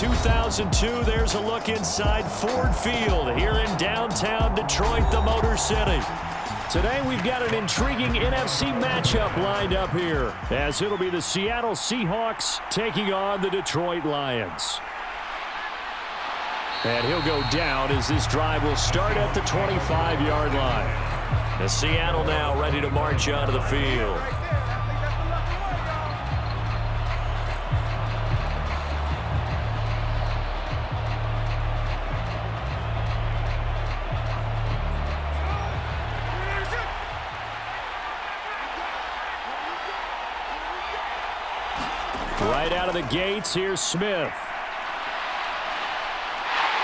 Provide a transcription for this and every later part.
2002, there's a look inside Ford Field here in downtown Detroit, the Motor City. Today we've got an intriguing NFC matchup lined up here, as it'll be the Seattle Seahawks taking on the Detroit Lions. And he'll go down as this drive will start at the 25-yard line. The Seattle now ready to march onto the field. Right out of the gates, here's Smith.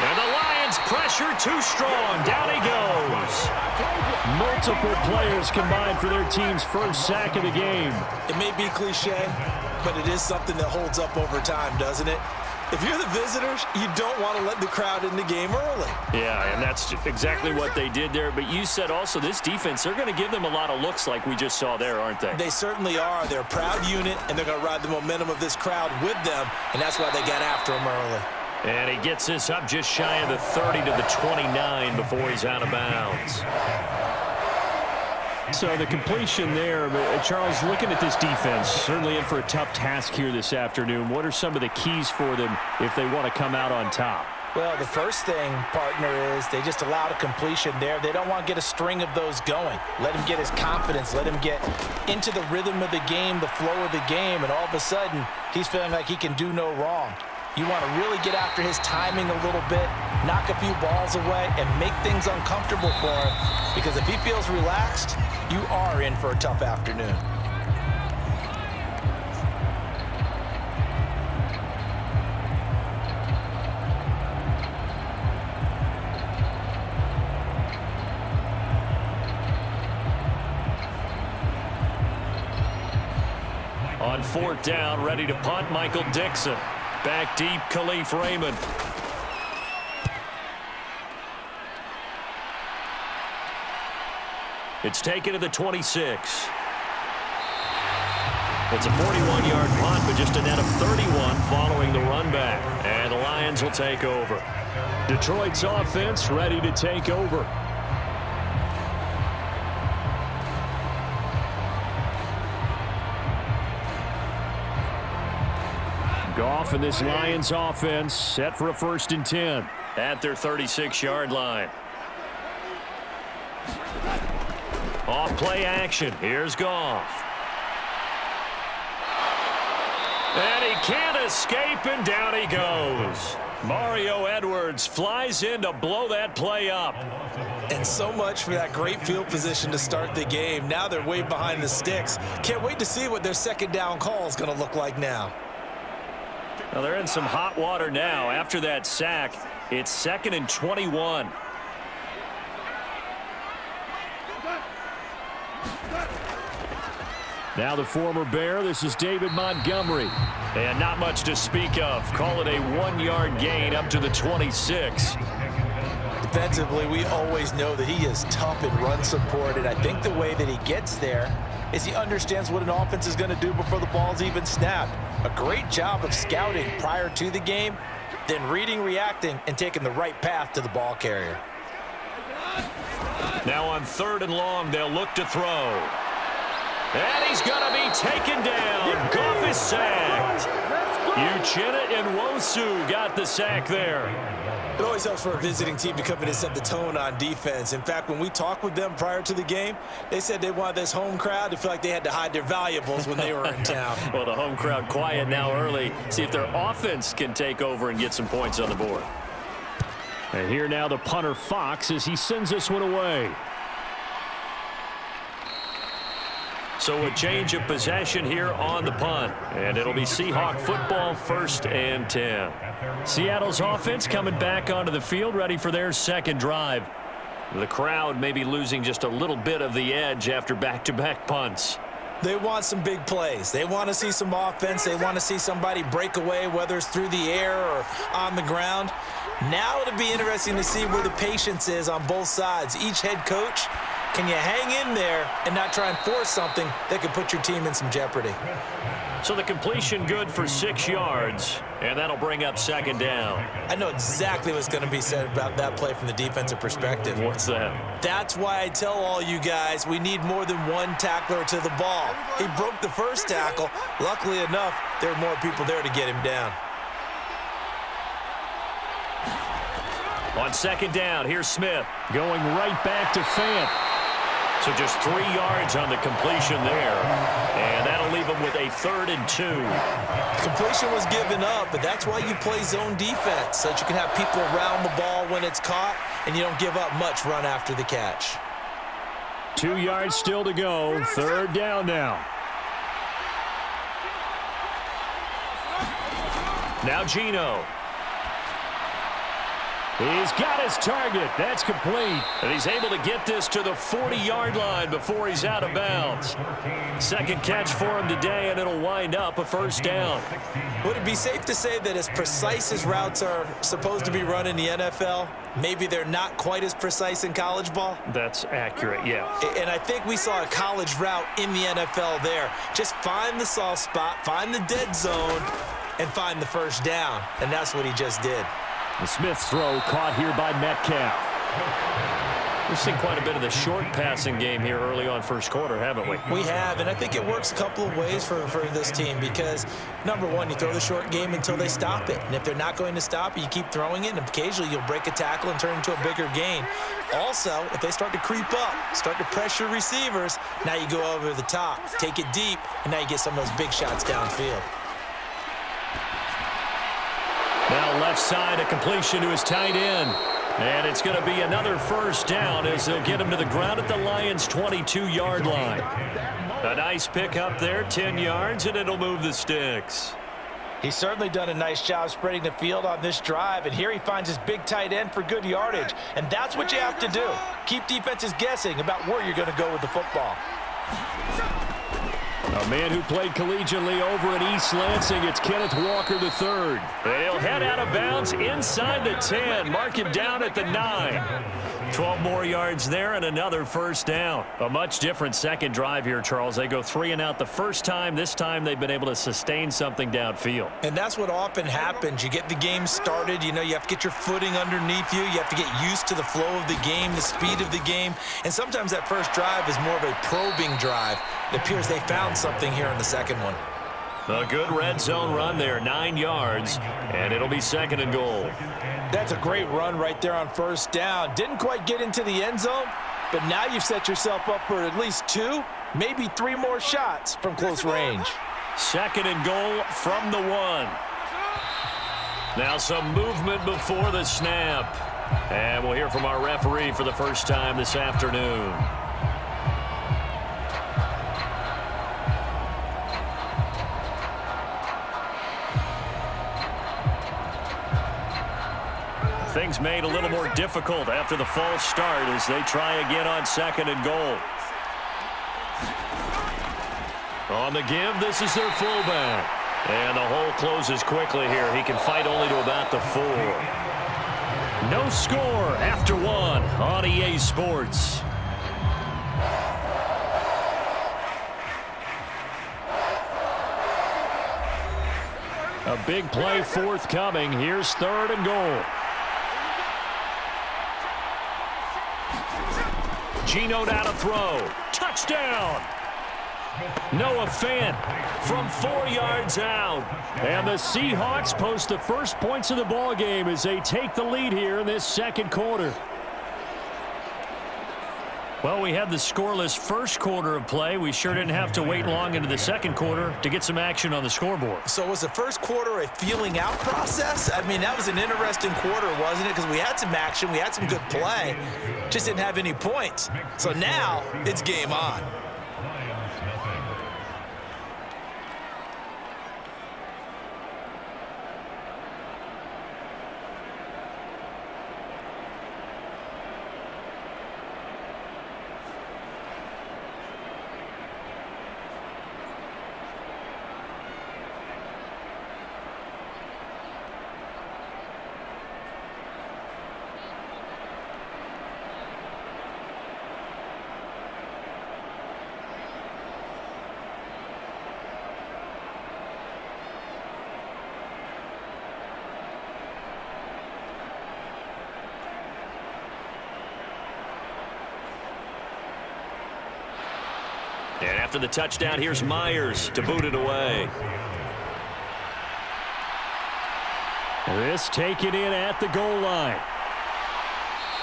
And the Lions pressure too strong. Down he goes. Multiple players combined for their team's first sack of the game. It may be cliche, but it is something that holds up over time, doesn't it? If you're the visitors, you don't want to let the crowd in the game early. Yeah, and that's exactly what they did there. But you said also this defense, they're going to give them a lot of looks like we just saw there, aren't they? They certainly are. They're a proud unit, and they're going to ride the momentum of this crowd with them, and that's why they got after him early. And he gets this up just shy of the 30 to the 29 before he's out of bounds. So the completion there, Charles, looking at this defense, certainly in for a tough task here this afternoon. What are some of the keys for them if they want to come out on top? Well, the first thing, partner, is they just allowed a completion there. They don't want to get a string of those going. Let him get his confidence. Let him get into the rhythm of the game, the flow of the game, and all of a sudden, he's feeling like he can do no wrong. You want to really get after his timing a little bit, knock a few balls away, and make things uncomfortable for him. Because if he feels relaxed, you are in for a tough afternoon. On fourth down, ready to punt, Michael Dixon. Back deep, Khalif Raymond. It's taken to the 26. It's a 41-yard punt, but just a net of 31 following the run back. And the Lions will take over. Detroit's offense ready to take over. Goff and this Lions offense set for a 1st and 10 at their 36-yard line. Off play action. Here's Goff. And he can't escape, and down he goes. Mario Edwards flies in to blow that play up. And so much for that great field position to start the game. Now they're way behind the sticks. Can't wait to see what their second down call is going to look like now. Now they're in some hot water now. After that sack, it's 2nd and 21. Now the former Bear, this is David Montgomery. And not much to speak of. Call it a 1-yard gain up to the 26. Defensively, we always know that he is tough in run support, and I think the way that he gets there is he understands what an offense is going to do before the ball's even snapped. A great job of scouting prior to the game, then reading, reacting, and taking the right path to the ball carrier. Now on 3rd and long, they'll look to throw. And he's going to be taken down. Goff is sacked. Uchenna and Nwosu got the sack there. It always helps for a visiting team to come in and set the tone on defense. In fact, when we talked with them prior to the game, they said they wanted this home crowd to feel like they had to hide their valuables when they were in town. Well, the home crowd quiet now early. See if their offense can take over and get some points on the board. And here now the punter Fox as he sends this one away. So a change of possession here on the punt. And it'll be Seahawk football, 1st and 10. Seattle's offense coming back onto the field, ready for their second drive. The crowd may be losing just a little bit of the edge after back-to-back punts. They want some big plays. They want to see some offense. They want to see somebody break away, whether it's through the air or on the ground. Now it'll be interesting to see where the patience is on both sides. Each head coach Can you hang in there and not try and force something that could put your team in some jeopardy? So the completion good for 6 yards, and that'll bring up second down. I know exactly what's going to be said about that play from the defensive perspective. What's that? That's why I tell all you guys we need more than one tackler to the ball. He broke the first tackle. Luckily enough, there were more people there to get him down. On second down, here's Smith going right back to Fant. So just 3 yards on the completion there. And that'll leave him with a 3rd and 2. Completion was given up, but that's why you play zone defense, so that you can have people around the ball when it's caught, and you don't give up much run after the catch. 2 yards still to go. 3rd down now. Now Geno. He's got his target. That's complete. And he's able to get this to the 40-yard line before he's out of bounds. Second catch for him today, and it'll wind up a 1st down. Would it be safe to say that as precise as routes are supposed to be run in the NFL, maybe they're not quite as precise in college ball? That's accurate, yeah. And I think we saw a college route in the NFL there. Just find the soft spot, find the dead zone, and find the 1st down. And that's what he just did. The Smith throw caught here by Metcalf. We've seen quite a bit of the short passing game here early on first quarter, haven't we? We have, and I think it works a couple of ways for this team because, number one, you throw the short game until they stop it. And if they're not going to stop it, you keep throwing it, and occasionally you'll break a tackle and turn into a bigger gain. Also, if they start to creep up, start to pressure receivers, now you go over the top, take it deep, and now you get some of those big shots downfield. Now left side, a completion to his tight end. And it's going to be another 1st down as they'll get him to the ground at the Lions' 22-yard line. A nice pick up there, 10 yards, and it'll move the sticks. He's certainly done a nice job spreading the field on this drive, and here he finds his big tight end for good yardage. And that's what you have to do. Keep defenses guessing about where you're going to go with the football. A man who played collegiately over at East Lansing, it's Kenneth Walker III. They'll head out of bounds inside the 10, mark him down at the 9. 12 more yards there and another 1st down. A much different second drive here, Charles. They go 3 and out the first time. This time they've been able to sustain something downfield. And that's what often happens. You get the game started. You know, you have to get your footing underneath you. You have to get used to the flow of the game, the speed of the game. And sometimes that first drive is more of a probing drive. It appears they found something here in the second one. A good red zone run there, 9 yards, and it'll be 2nd and goal. That's a great run right there on 1st down. Didn't quite get into the end zone, but now you've set yourself up for at least 2, maybe 3 more shots from close range. 2nd and goal from the 1. Now some movement before the snap. And we'll hear from our referee for the first time this afternoon. Things made a little more difficult after the false start as they try again on 2nd and goal. On the give, this is their fullback. And the hole closes quickly here. He can fight only to about the 4. No score after 1 on EA Sports. A big play forthcoming. Here's 3rd and goal. Geno now to throw. Touchdown! Noah Fant from 4 yards out. And the Seahawks post the first points of the ball game as they take the lead here in this second quarter. Well, we had the scoreless first quarter of play. We sure didn't have to wait long into the second quarter to get some action on the scoreboard. So was the first quarter a feeling out process? I mean, that was an interesting quarter, wasn't it? Because we had some action, we had some good play, just didn't have any points. So now it's game on. And after the touchdown, here's Myers to boot it away. This taken in at the goal line.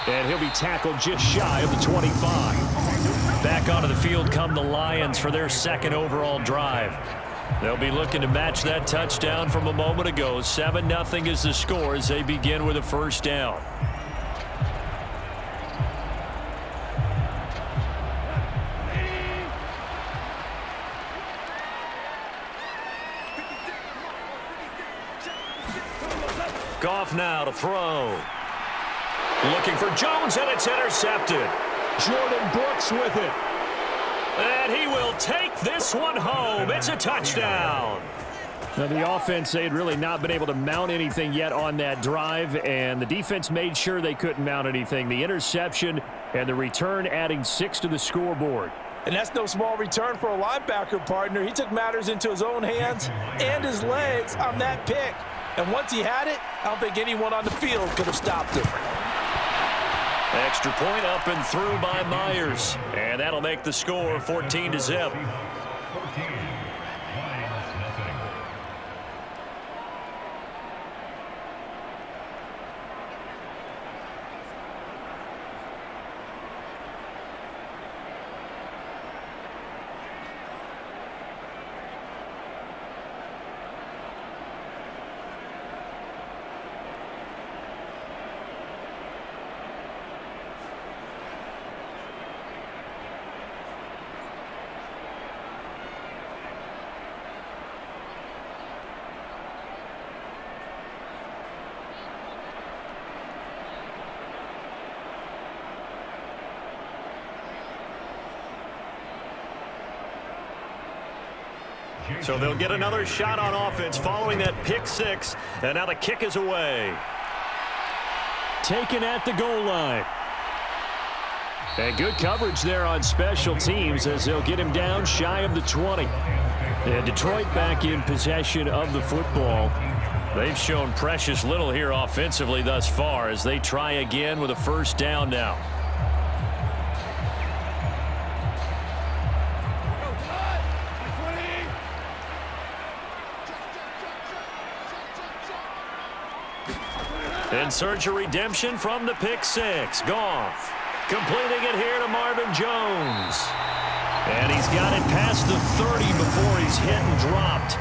And he'll be tackled just shy of the 25. Back onto the field come the Lions for their second overall drive. They'll be looking to match that touchdown from a moment ago. 7-0 is the score as they begin with a first down. Goff now to throw. Looking for Jones, and it's intercepted. Jordan Brooks with it. And he will take this one home. It's a touchdown. Now, the offense, they had really not been able to mount anything yet on that drive, and the defense made sure they couldn't mount anything. The interception and the return adding 6 to the scoreboard. And that's no small return for a linebacker, partner. He took matters into his own hands and his legs on that pick. And once he had it, I don't think anyone on the field could have stopped him. Extra point up and through by Myers. And that'll make the score 14-0. So they'll get another shot on offense following that pick 6. And now the kick is away. Taken at the goal line. And good coverage there on special teams as they'll get him down shy of the 20. And Detroit back in possession of the football. They've shown precious little here offensively thus far as they try again with a first down now. In search of redemption from the pick 6. Goff completing it here to Marvin Jones. And he's got it past the 30 before he's hit and dropped.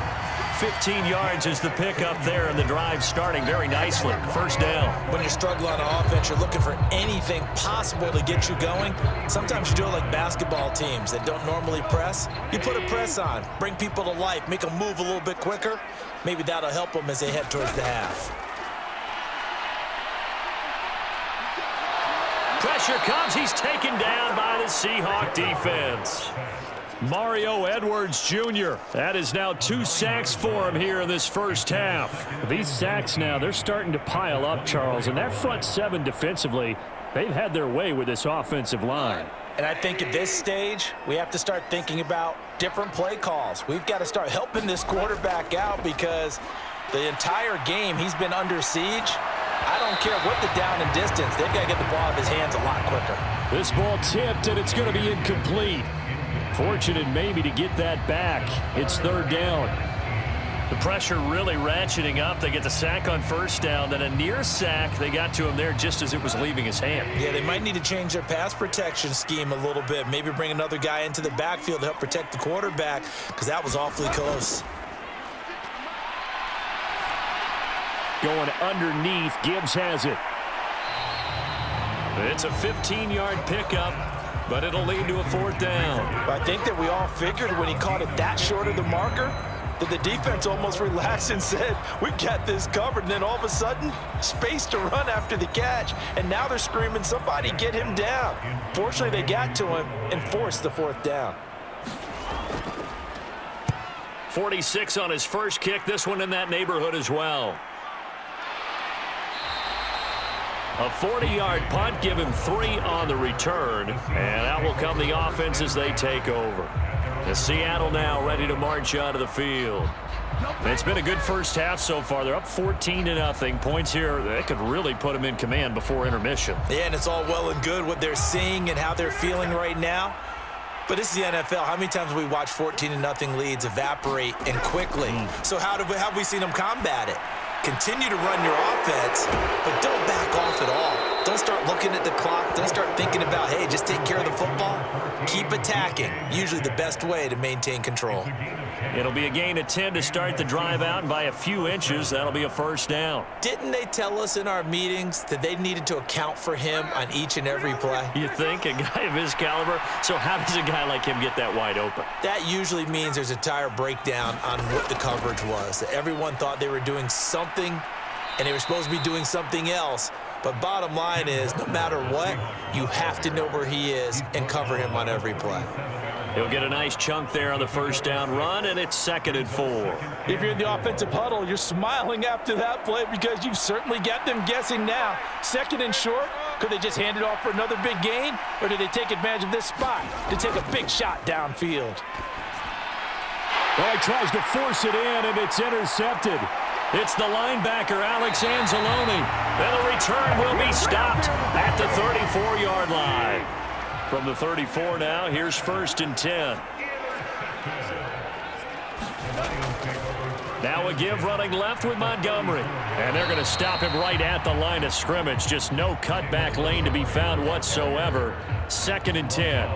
15 yards is the pickup there, and the drive starting very nicely. First down. When you struggle on offense, you're looking for anything possible to get you going. Sometimes you do it like basketball teams that don't normally press. You put a press on, bring people to life, make them move a little bit quicker. Maybe that'll help them as they head towards the half. Pressure comes. He's taken down by the Seahawk defense. Mario Edwards Jr. That is now 2 sacks for him here in this first half. These sacks now, they're starting to pile up, Charles. And that front 7 defensively, they've had their way with this offensive line. And I think at this stage, we have to start thinking about different play calls. We've got to start helping this quarterback out because the entire game he's been under siege. I don't care what the down and distance. They've got to get the ball out of his hands a lot quicker. This ball tipped, and it's going to be incomplete. Fortunate maybe to get that back. It's third down. The pressure really ratcheting up. They get the sack on first down, then a near sack. They got to him there just as it was leaving his hand. Yeah, they might need to change their pass protection scheme a little bit. Maybe bring another guy into the backfield to help protect the quarterback because that was awfully close. Going underneath, Gibbs has it. It's a 15-yard pickup, but it'll lead to a fourth down. I think that we all figured when he caught it that short of the marker that the defense almost relaxed and said, we got this covered. And then all of a sudden, space to run after the catch. And now they're screaming, somebody get him down. Fortunately, they got to him and forced the fourth down. 46 on his first kick. This one in that neighborhood as well. A 40-yard punt, give him 3 on the return, and out will come the offense as they take over. And Seattle now ready to march onto the field. And it's been a good first half so far. They're up 14-0. Points here that could really put them in command before intermission. Yeah, and it's all well and good what they're seeing and how they're feeling right now. But this is the NFL. How many times have we watched 14-0 leads evaporate and quickly? So how have we seen them combat it? Continue to run your offense, but don't back off at all. Don't start looking at the clock. Don't start thinking about, hey, just take care of the football. Keep attacking. Usually the best way to maintain control. It'll be a gain of 10 to start the drive out, and by a few inches, that'll be a first down. Didn't they tell us in our meetings that they needed to account for him on each and every play? You think? A guy of his caliber? So how does a guy like him get that wide open? That usually means there's a tire breakdown on what the coverage was. That everyone thought they were doing something, and they were supposed to be doing something else. But bottom line is, no matter what, you have to know where he is and cover him on every play. He'll get a nice chunk there on the first down run, and it's 2nd and 4. If you're in the offensive huddle, you're smiling after that play because you've certainly got them guessing now. 2nd and short, could they just hand it off for another big gain? Or did they take advantage of this spot to take a big shot downfield? Well, he tries to force it in, and it's intercepted. It's the linebacker, Alex Anzalone. And the return will be stopped at the 34-yard line. From the 34 now, here's 1st and 10. Now a give running left with Montgomery. And they're going to stop him right at the line of scrimmage. Just no cutback lane to be found whatsoever. 2nd and 10.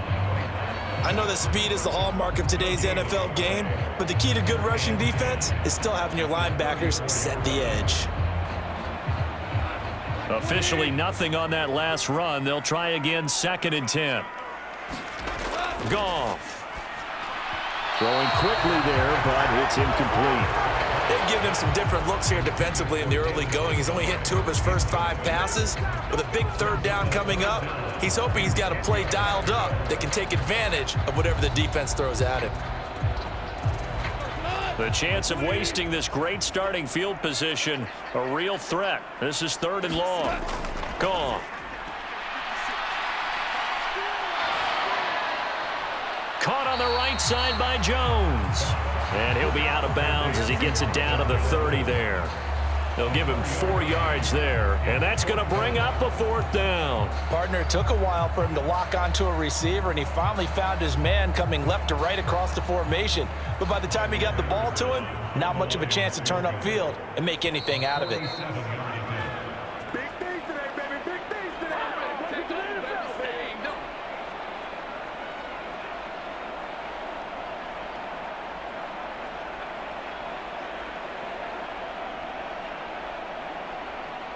I know that speed is the hallmark of today's NFL game, but the key to good rushing defense is still having your linebackers set the edge. Officially nothing on that last run. They'll try again, 2nd and 10. Goff. Throwing quickly there, but it's incomplete. They've given him some different looks here defensively in the early going. He's only hit 2 of his first 5 passes. With a big 3rd down coming up, he's hoping he's got a play dialed up that can take advantage of whatever the defense throws at him. The chance of wasting this great starting field position, a real threat. This is 3rd and long. Gone. Caught on the right side by Jones. And he'll be out of bounds as he gets it down to the 30 there. They'll give him 4 yards there, and that's going to bring up a 4th down. Partner, it took a while for him to lock onto a receiver, and he finally found his man coming left to right across the formation. But by the time he got the ball to him, not much of a chance to turn upfield and make anything out of it.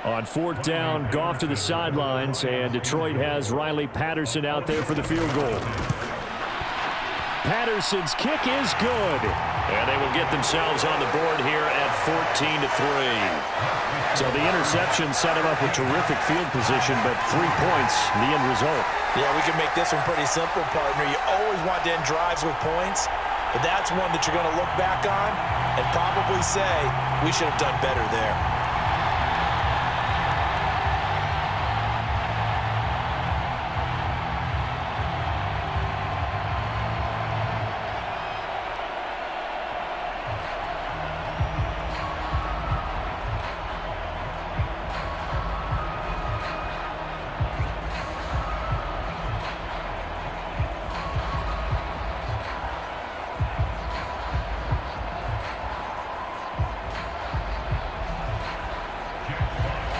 On 4th down, Goff to the sidelines, and Detroit has Riley Patterson out there for the field goal. Patterson's kick is good. And they will get themselves on the board here at 14-3. So the interception set him up with terrific field position, but 3 points, the end result. Yeah, we can make this one pretty simple, partner. You always want to end drives with points, but that's one that you're going to look back on and probably say, we should have done better there.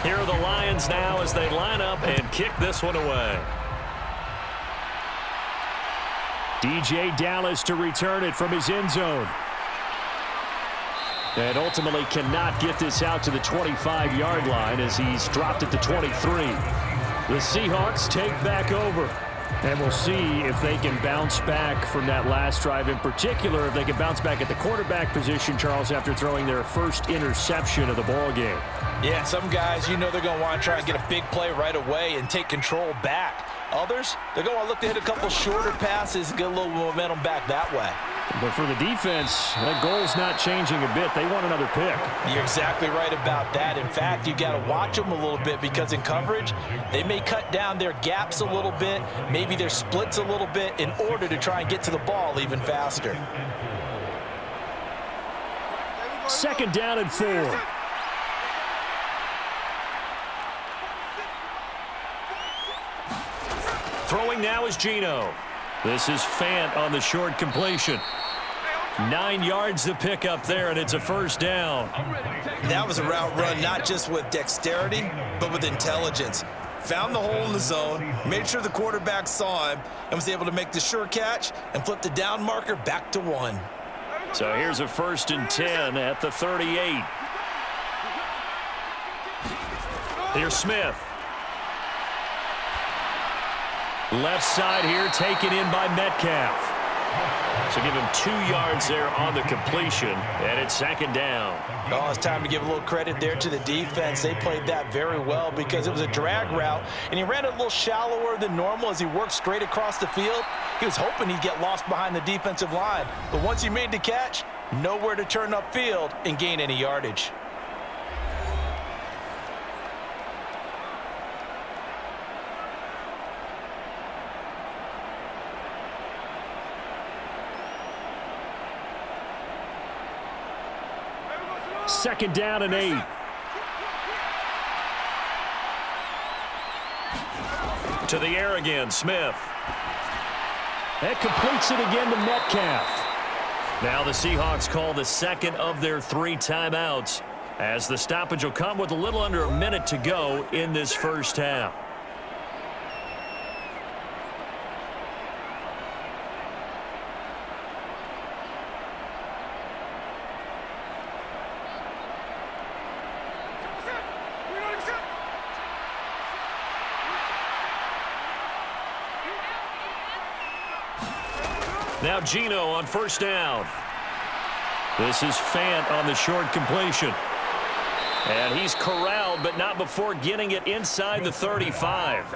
Here are the Lions now as they line up and kick this one away. DJ Dallas to return it from his end zone. And ultimately cannot get this out to the 25-yard line as he's dropped it to 23. The Seahawks take back over. And we'll see if they can bounce back from that last drive, in particular if they can bounce back at the quarterback position, Charles, after throwing their first interception of the ball game. Yeah, some guys, you know they're going to want to try and get a big play right away and take control back. Others, they're going to look to hit a couple shorter passes and get a little momentum back that way. But for the defense, that goal's not changing a bit. They want another pick. You're exactly right about that. In fact, you got to watch them a little bit because in coverage, they may cut down their gaps a little bit, maybe their splits a little bit in order to try and get to the ball even faster. 2nd down and 4. Throwing now is Geno. This is Fant on the short completion. 9 yards to pick up there, and it's a first down. That was a route run not just with dexterity, but with intelligence. Found the hole in the zone, made sure the quarterback saw him, and was able to make the sure catch and flip the down marker back to 1. So here's a 1st and 10 at the 38. Here's Smith. Left side here, taken in by Metcalf. So give him 2 yards there on the completion, and it's 2nd down. Oh, it's time to give a little credit there to the defense. They played that very well because it was a drag route, and he ran it a little shallower than normal as he worked straight across the field. He was hoping he'd get lost behind the defensive line, but once he made the catch, nowhere to turn upfield and gain any yardage. Second down and 8. To the air again, Smith. That completes it again to Metcalf. Now the Seahawks call the second of their 3 timeouts, as the stoppage will come with a little under a minute to go in this first half. Now Geno on first down. This is Fant on the short completion. And he's corralled, but not before getting it inside the 35.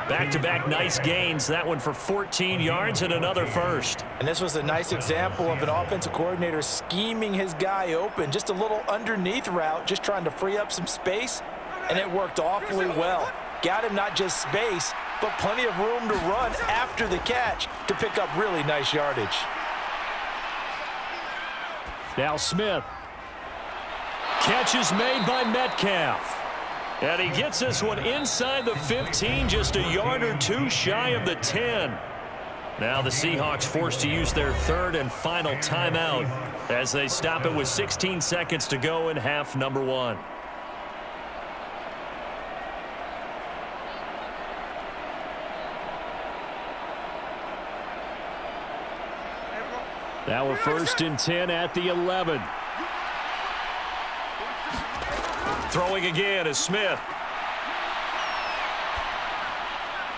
Back-to-back nice gains. That one for 14 yards and another first. And this was a nice example of an offensive coordinator scheming his guy open. Just a little underneath route, just trying to free up some space. And it worked awfully well. Got him not just space, but plenty of room to run after the catch to pick up really nice yardage. Now Smith. Catch is made by Metcalf. And he gets this one inside the 15, just a yard or 2 shy of the 10. Now the Seahawks forced to use their 3rd and final timeout as they stop it with 16 seconds to go in half number 1. Now a 1st and 10 at the 11. Throwing again is Smith.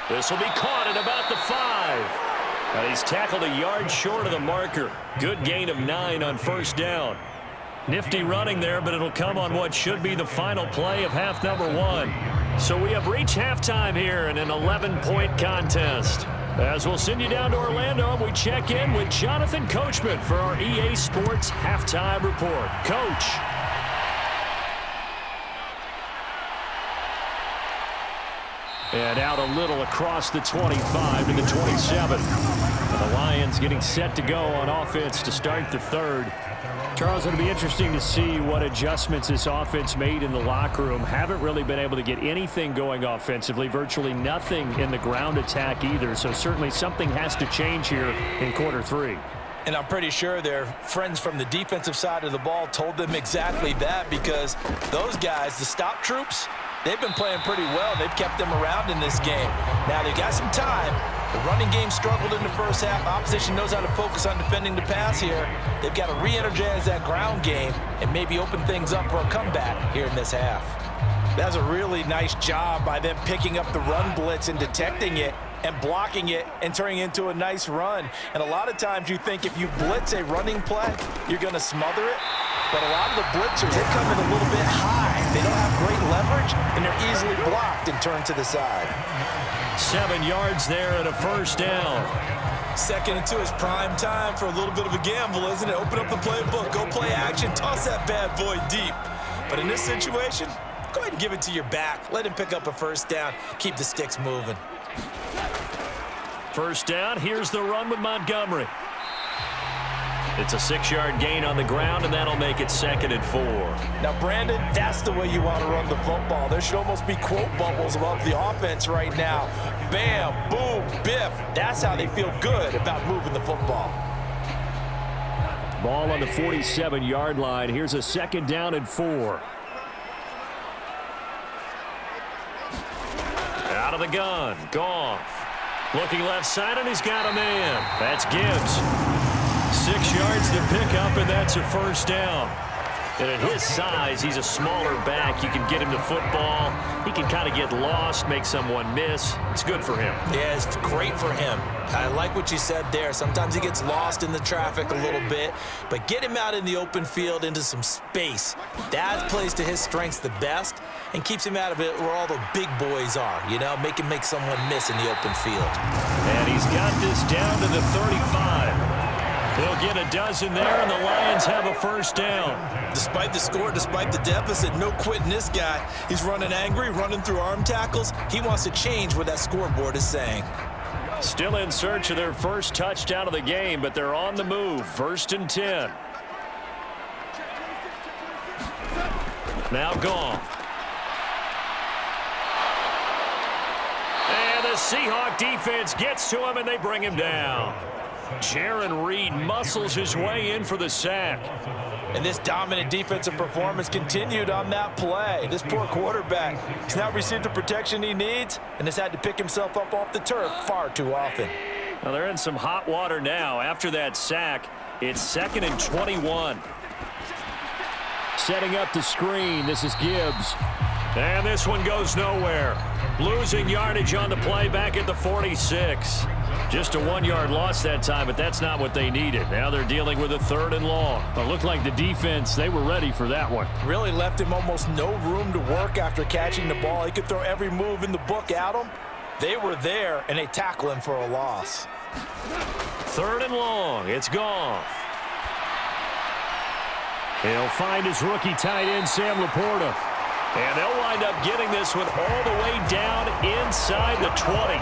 This will be caught at about the 5. And he's tackled a yard short of the marker. Good gain of 9 on first down. Nifty running there, but it'll come on what should be the final play of half number 1. So we have reached halftime here in an 11-point contest. As we'll send you down to Orlando, and we check in with Jonathan Coachman for our EA Sports Halftime Report. Coach. And out a little across the 25 to the 27. And the Lions getting set to go on offense to start the 3rd. Charles, it'll be interesting to see what adjustments this offense made in the locker room. Haven't really been able to get anything going offensively, virtually nothing in the ground attack either. So certainly something has to change here in quarter 3. And I'm pretty sure their friends from the defensive side of the ball told them exactly that, because those guys, the stop troops, they've been playing pretty well. They've kept them around in this game. Now they've got some time. The running game struggled in the first half. Opposition knows how to focus on defending the pass here. They've got to re-energize that ground game and maybe open things up for a comeback here in this half. That was a really nice job by them picking up the run blitz and detecting it and blocking it and turning it into a nice run. And a lot of times you think if you blitz a running play, you're going to smother it. But a lot of the blitzers, they come in a little bit high. They don't have great leverage, and they're easily blocked and turned to the side. 7 yards there and a first down. 2nd and 2 is prime time for a little bit of a gamble, isn't it? Open up the playbook, go play action, toss that bad boy deep. But in this situation, go ahead and give it to your back. Let him pick up a first down. Keep the sticks moving. First down, here's the run with Montgomery. It's a 6-yard gain on the ground, and that'll make it 2nd and 4. Now, Brandon, that's the way you want to run the football. There should almost be quote bubbles above the offense right now. Bam, boom, biff. That's how they feel good about moving the football. Ball on the 47-yard line. Here's a 2nd down and 4. Out of the gun, Goff. Looking left side, and he's got a man. That's Gibbs. 6 yards to pick up, and that's a 1st down. And at his size, he's a smaller back. You can get him to football. He can kind of get lost, make someone miss. It's good for him. Yeah, it's great for him. I like what you said there. Sometimes he gets lost in the traffic a little bit, but get him out in the open field into some space. That plays to his strengths the best and keeps him out of it where all the big boys are, you know, make him make someone miss in the open field. And he's got this down to the 35. He'll get a dozen there, and the Lions have a 1st down. Despite the score, despite the deficit, no quitting this guy. He's running angry, running through arm tackles. He wants to change what that scoreboard is saying. Still in search of their first touchdown of the game, but they're on the move. 1st and 10. Now Goff. And the Seahawk defense gets to him, and they bring him down. Jaron Reed muscles his way in for the sack. And this dominant defensive performance continued on that play. This poor quarterback has now received the protection he needs and has had to pick himself up off the turf far too often. Well, they're in some hot water now. After that sack, it's 2nd and 21. Setting up the screen. This is Gibbs. And this one goes nowhere. Losing yardage on the play back at the 46. Just a 1-yard loss that time, but that's not what they needed. Now they're dealing with a 3rd and long. It looked like the defense, they were ready for that one. Really left him almost no room to work after catching the ball. He could throw every move in the book at him. They were there, and they tackle him for a loss. 3rd and long. It's Goff. He'll find his rookie tight end, Sam Laporta. And they'll wind up getting this one all the way down inside the 20.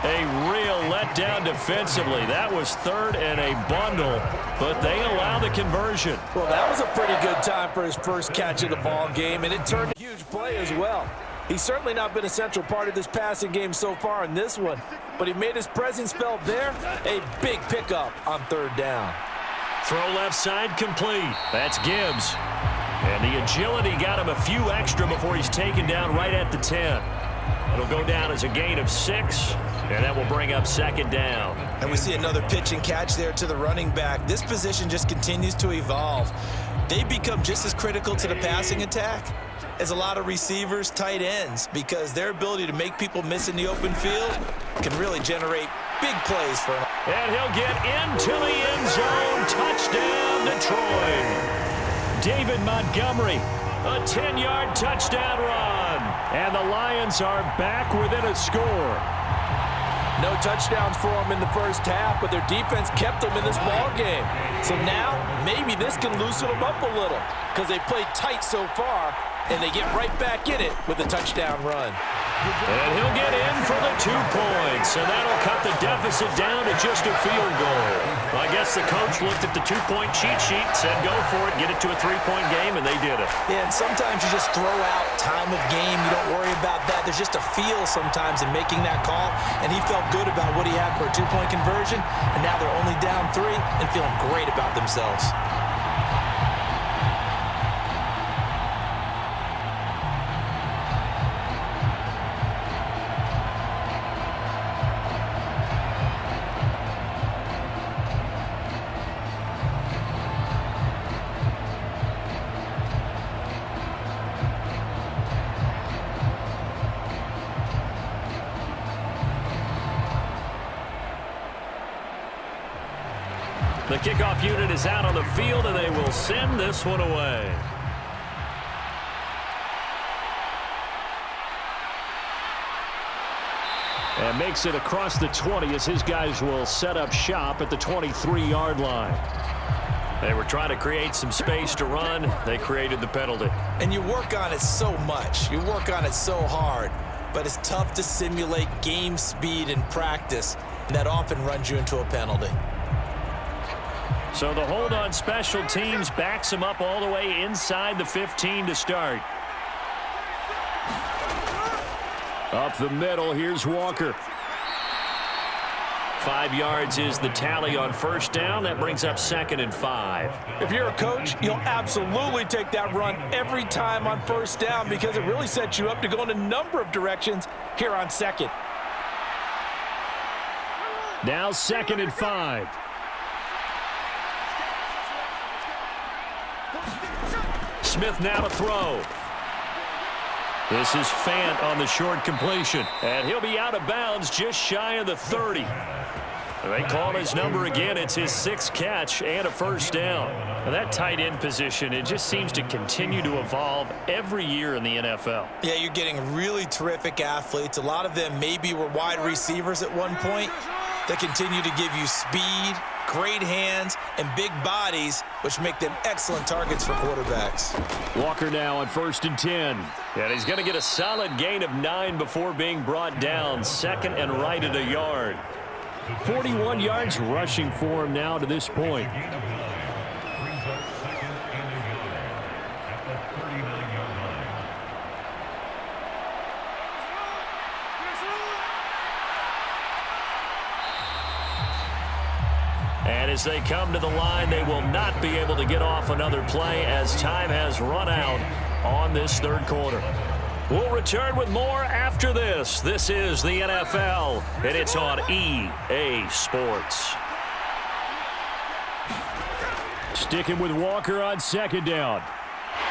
A real letdown defensively. That was 3rd and a bundle, but they allow the conversion. Well, that was a pretty good time for his first catch of the ball game, and it turned a huge play as well. He's certainly not been a central part of this passing game so far in this one, but he made his presence felt there. A big pickup on 3rd down. Throw left side complete. That's Gibbs. And the agility got him a few extra before he's taken down right at the 10. It'll go down as a gain of 6, and that will bring up 2nd down. And we see another pitch and catch there to the running back. This position just continues to evolve. They become just as critical to the passing attack as a lot of receivers, tight ends, because their ability to make people miss in the open field can really generate big plays for them. And he'll get into the end zone. Touchdown, Detroit. David Montgomery, a 10-yard touchdown run. And the Lions are back within a score. No touchdowns for them in the first half, but their defense kept them in this ball game. So now, maybe this can loosen them up a little because they played tight so far, and they get right back in it with a touchdown run. And he'll get in for the 2 points, and that'll cut the deficit down to just a field goal. I guess the coach looked at the 2-point cheat sheet, said go for it, get it to a 3-point game, and they did it. Yeah, and sometimes you just throw out time of game. You don't worry about that. There's just a feel sometimes in making that call, and he felt good about what he had for a 2-point conversion, and now they're only down 3 and feeling great about themselves. The kickoff unit is out on the field, and they will send this one away. And makes it across the 20 as his guys will set up shop at the 23-yard line. They were trying to create some space to run. They created the penalty. And you work on it so much. You work on it so hard. But it's tough to simulate game speed in practice, and that often runs you into a penalty. So the hold on special teams backs him up all the way inside the 15 to start. Up the middle, here's Walker. 5 yards is the tally on first down. That brings up 2nd and 5. If you're a coach, you'll absolutely take that run every time on first down because it really sets you up to go in a number of directions here on second. Now 2nd and 5. Smith now to throw. This is Fant on the short completion. And he'll be out of bounds just shy of the 30. They call his number again. It's his 6th catch and a first down. Now that tight end position, it just seems to continue to evolve every year in the NFL. Yeah, you're getting really terrific athletes. A lot of them maybe were wide receivers at one point. They continue to give you speed, great hands, and big bodies, which make them excellent targets for quarterbacks. Walker now on 1st and 10. And he's going to get a solid gain of 9 before being brought down. 2nd and right at a yard. 41 yards rushing for him now to this point. And as they come to the line, they will not be able to get off another play as time has run out on this 3rd quarter. We'll return with more after this. This is the NFL, and it's on EA Sports. Sticking with Walker on 2nd down.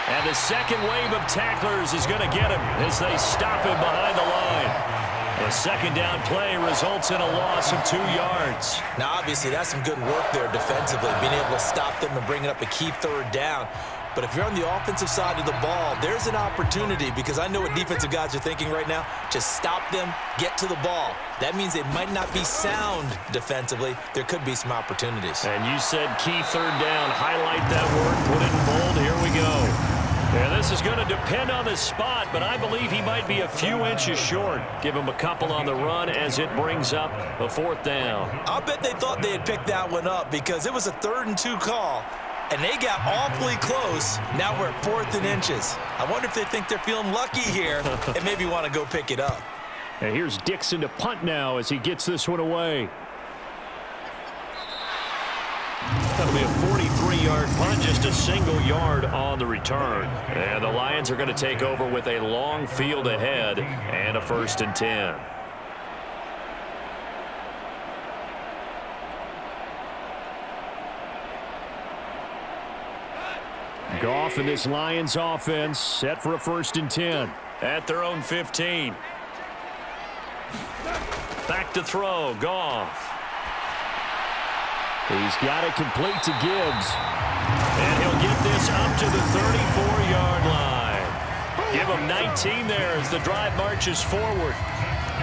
And the second wave of tacklers is going to get him as they stop him behind the line. The 2nd down play results in a loss of 2 yards. Now, obviously, that's some good work there defensively, being able to stop them and bring it up a key 3rd down. But if you're on the offensive side of the ball, there's an opportunity because I know what defensive guys are thinking right now. Just stop them, get to the ball. That means they might not be sound defensively. There could be some opportunities. And you said key 3rd down. Highlight that word, put it in bold. Here we go. Yeah, this is going to depend on the spot, but I believe he might be a few inches short. Give him a couple on the run as it brings up a 4th down. I'll bet they thought they had picked that one up because it was a 3rd and 2 call. And they got awfully close. Now we're at 4th and inches. I wonder if they think they're feeling lucky here and maybe want to go pick it up. And here's Dixon to punt now as he gets this one away. That'll be a 43-yard punt, just a single yard on the return. And the Lions are going to take over with a long field ahead and a 1st and 10. Goff and this Lions offense set for a 1st and 10. At their own 15. Back to throw, Goff. He's got it complete to Gibbs. And he'll get this up to the 34-yard line. Give him 19 there as the drive marches forward.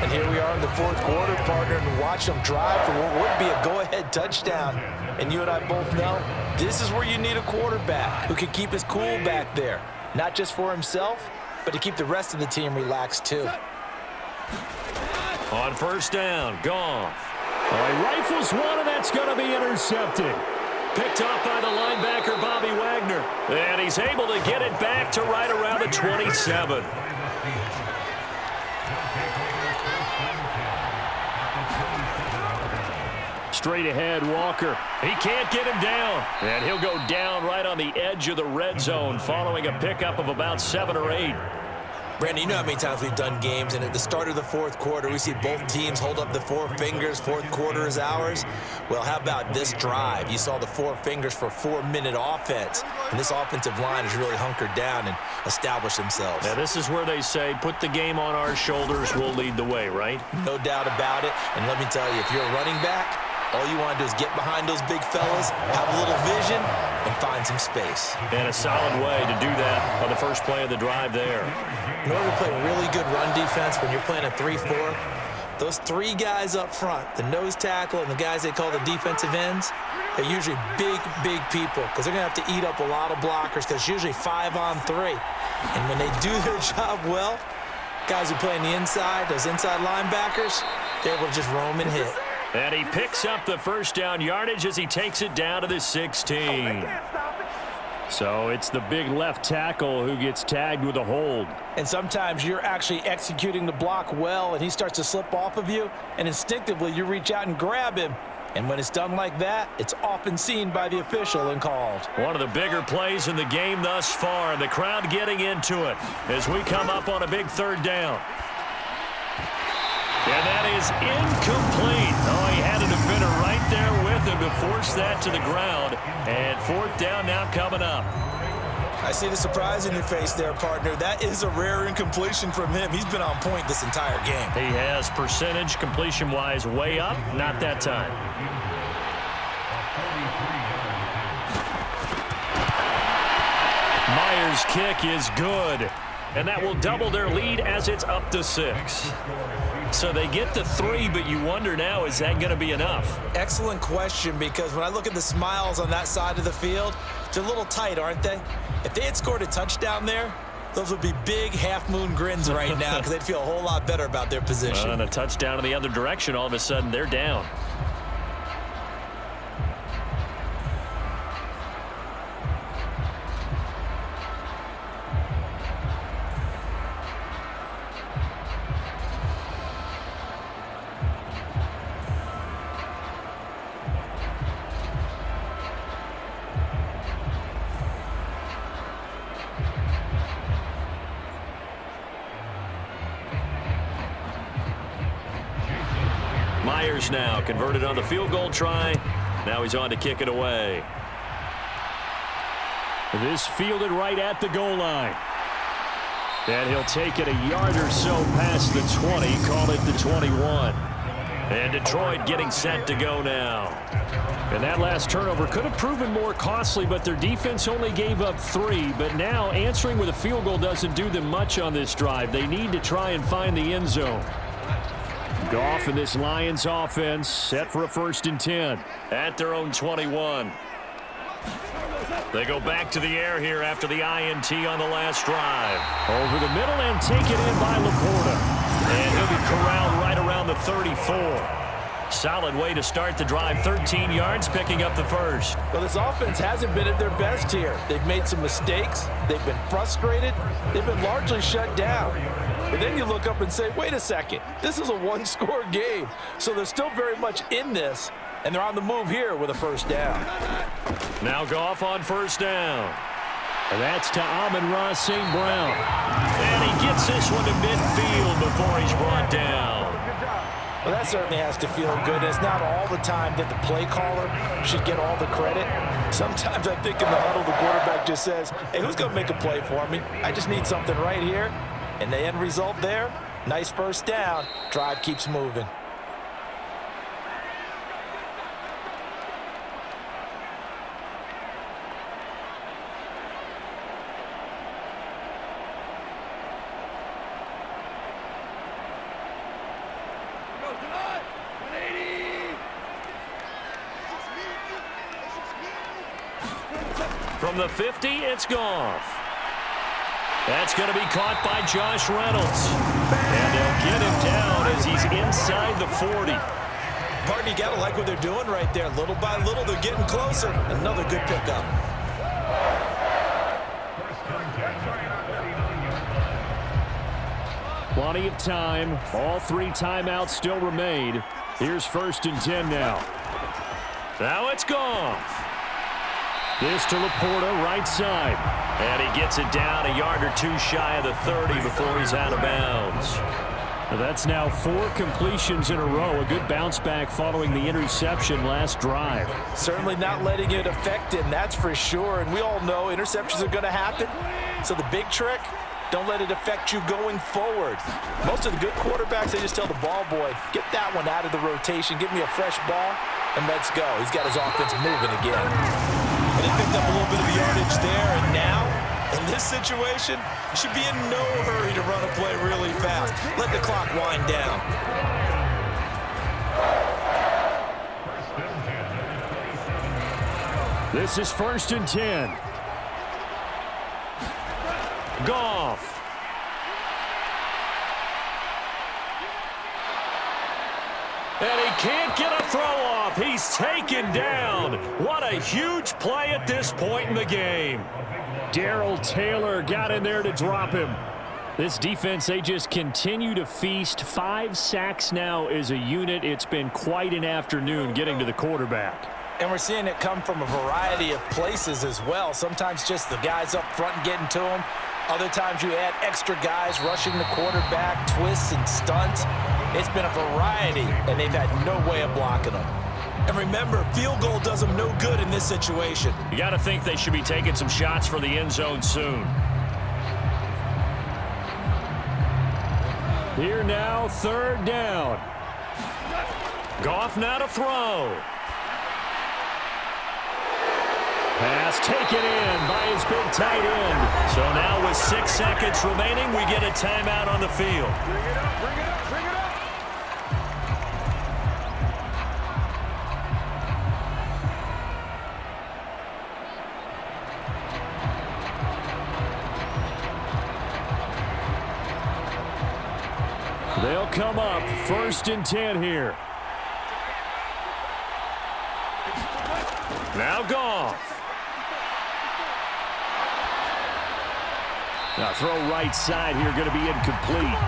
And here we are in the 4th quarter, partner, and watch them drive for what would be a go-ahead touchdown. And you and I both know this is where you need a quarterback who can keep his cool back there. Not just for himself, but to keep the rest of the team relaxed too. On 1st down, Goff. Oh, he rifles one, and that's going to be intercepted. Picked off by the linebacker, Bobby Wagner. And he's able to get it back to right around the 27. Straight ahead, Walker. He can't get him down. And he'll go down right on the edge of the red zone following a pickup of about 7 or 8. Brandon, you know how many times we've done games, and at the start of the 4th quarter, we see both teams hold up the 4 fingers, 4th quarter is ours. Well, how about this drive? You saw the 4 fingers for 4-minute offense, and this offensive line has really hunkered down and established themselves. Now, this is where they say, put the game on our shoulders, we'll lead the way, right? No doubt about it, and let me tell you, if you're a running back, all you want to do is get behind those big fellas, have a little vision, and find some space. And a solid way to do that on the first play of the drive there. In order to play really good run defense when you're playing a 3-4, those 3 guys up front, the nose tackle and the guys they call the defensive ends, they're usually big, big people because they're going to have to eat up a lot of blockers because it's usually 5-on-3. And when they do their job well, guys who play on the inside, those inside linebackers, they're able to just roam and hit. And he picks up the first down yardage as he takes it down to the 16. So it's the big left tackle who gets tagged with a hold. And sometimes you're actually executing the block well, and he starts to slip off of you, and instinctively you reach out and grab him. And when it's done like that, it's often seen by the official and called. One of the bigger plays in the game thus far. The crowd getting into it as we come up on a big third down. And that is incomplete. Oh, he had a defender right there with him to force that to the ground. And fourth down now coming up. I see the surprise in your face there, partner. That is a rare incompletion from him. He's been on point this entire game. He has percentage completion-wise way up. Not that time. Myers' kick is good. And that will double their lead as it's up to 6. So they get to 3, but you wonder now, is that going to be enough? Excellent question, because when I look at the smiles on that side of the field, they're a little tight, aren't they? If they had scored a touchdown there, those would be big half-moon grins right now because they'd feel a whole lot better about their position. And a touchdown in the other direction, all of a sudden they're down. Myers now converted on the field goal try. Now he's on to kick it away. This fielded right at the goal line. And he'll take it a yard or so past the 20, call it the 21. And Detroit getting set to go now. And that last turnover could have proven more costly, but their defense only gave up 3. But now answering with a field goal doesn't do them much on this drive. They need to try and find the end zone. Goff and this Lions offense set for a 1st and 10. At their own 21. They go back to the air here after the INT on the last drive. Over the middle and taken in by Laporta. And he'll be corralled right around the 34. Solid way to start the drive. 13 yards, picking up the first. Well, this offense hasn't been at their best here. They've made some mistakes. They've been frustrated. They've been largely shut down. But then you look up and say, wait a second, this is a one-score game. So they're still very much in this, and they're on the move here with a 1st down. Now Goff on 1st down. And that's to Amon-Ra St. Brown. And he gets this one to midfield before he's brought down. Well, that certainly has to feel good. It's not all the time that the play caller should get all the credit. Sometimes I think in the huddle, the quarterback just says, hey, who's going to make a play for me? I just need something right here. And the end result there, nice 1st down. Drive keeps moving. From the 50, it's Goff. That's going to be caught by Josh Reynolds. And they'll get him down as he's inside the 40. Partner, you got to like what they're doing right there. Little by little, they're getting closer. Another good pickup. Plenty of time. All 3 timeouts still remain. Here's 1st and 10 now. Now it's Goff. This to Laporta, right side. And he gets it down a yard or 2 shy of the 30 before he's out of bounds. That's now 4 completions in a row. A good bounce back following the interception last drive. Certainly not letting it affect him, that's for sure. And we all know interceptions are going to happen. So the big trick, don't let it affect you going forward. Most of the good quarterbacks, they just tell the ball boy, get that one out of the rotation, give me a fresh ball, and let's go. He's got his offense moving again. And he picked up a little bit of yardage there, and now, in this situation, should be in no hurry to run a play really fast. Let the clock wind down. This is 1st and 10. Goff. And he can't get a throw off. He's taken down. What a huge play at this point in the game. Darrell Taylor got in there to drop him. This defense, they just continue to feast. 5 sacks now as a unit. It's been quite an afternoon getting to the quarterback. And we're seeing it come from a variety of places as well. Sometimes just the guys up front and getting to him. Other times you add extra guys rushing the quarterback, twists and stunts. It's been a variety, and they've had no way of blocking them. And remember, field goal does them no good in this situation. You got to think they should be taking some shots for the end zone soon. Here now, 3rd down. Goff now to throw. Pass taken in by his big tight end. So now with 6 seconds remaining, we get a timeout on the field. Bring it up, bring it up, bring it up. They'll come up 1st and 10 here. Now Goff. Now throw right side here, going to be incomplete.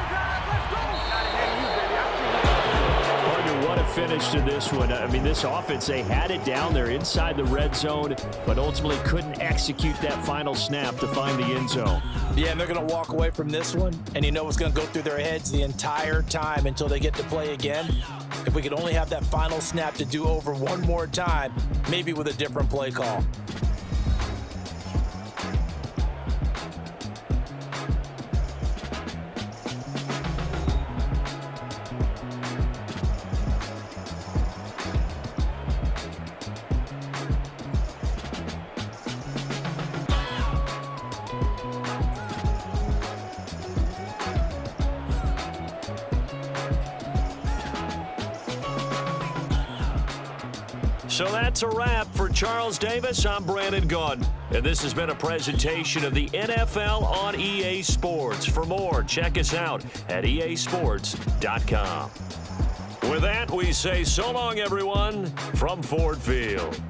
Partner, what a finish to this one. I mean, this offense, they had it down there inside the red zone, but ultimately couldn't execute that final snap to find the end zone. Yeah, and they're going to walk away from this one, and you know what's going to go through their heads the entire time until they get to play again. If we could only have that final snap to do over one more time, maybe with a different play call. So that's a wrap for Charles Davis. I'm Brandon Gaudin, and this has been a presentation of the NFL on EA Sports. For more, check us out at easports.com. With that, we say so long, everyone, from Ford Field.